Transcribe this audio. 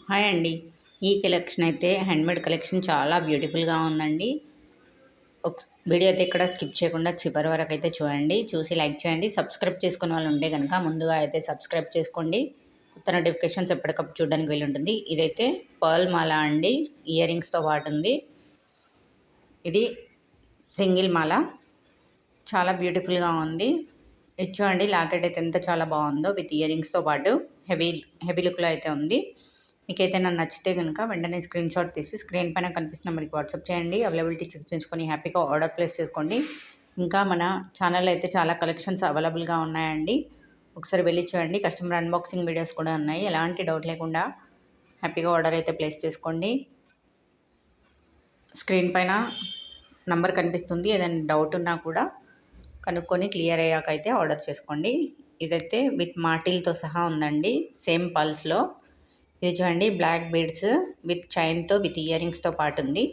Hi అండి. ఈ collection అయితే హ్యాండ్‌మేడ్ కలెక్షన్ చాలా బ్యూటిఫుల్‌గా ఉందండి. ఒక వీడియో అయితే ఎక్కడ స్కిప్ చేయకుండా చివరి వరకు అయితే చూడండి. చూసి లైక్ చేయండి. సబ్స్క్రైబ్ చేసుకునే వాళ్ళు ఉంటే గనక ముందుగా అయితే సబ్స్క్రైబ్ చేసుకోండి. కొత్త నోటిఫికేషన్స్ ఎప్పటికప్పుడు చూడడానికి వీలుంటుంది. ఇదైతే పర్ల్ మాల అండి. ఇయర్ రింగ్స్‌తో పాటు ఉంది. ఇది సింగిల్ మాల. చాలా బ్యూటిఫుల్‌గా ఉంది. ఇది చూడండి లాకెట్ అయితే ఎంత చాలా బాగుందో విత్ ఇయర్ రింగ్స్‌తో పాటు హెవీ హెవీ లుక్‌లో అయితే ఉంది. మీకైతే నన్ను నచ్చితే కనుక వెంటనే స్క్రీన్ షాట్ తీసి స్క్రీన్ పైన కనిపిస్తున్న నెంబర్కి వాట్సాప్ చేయండి. అవైలబిలిటీ చెక్ చేసుకొని హ్యాపీగా ఆర్డర్ ప్లేస్ చేసుకోండి. ఇంకా మన ఛానల్లో అయితే చాలా కలెక్షన్స్ అవైలబుల్గా ఉన్నాయండి. ఒకసారి వెళ్ళి చూడండి. కస్టమర్ అన్బాక్సింగ్ వీడియోస్ కూడా ఉన్నాయి. ఎలాంటి డౌట్ లేకుండా హ్యాపీగా ఆర్డర్ అయితే ప్లేస్ చేసుకోండి. స్క్రీన్ పైన నంబర్ కనిపిస్తుంది. ఏదైనా డౌట్ ఉన్నా కూడా కనుక్కొని క్లియర్ అయ్యాక అయితే ఆర్డర్ చేసుకోండి. ఇదైతే విత్ మాటిల్తో సహా ఉందండి. సేమ్ పల్స్లో. ఇది చూడండి బ్లాక్ బీడ్స్ విత్ చైన్తో విత్ ఇయర్ రింగ్స్తో పాటు ఉంది.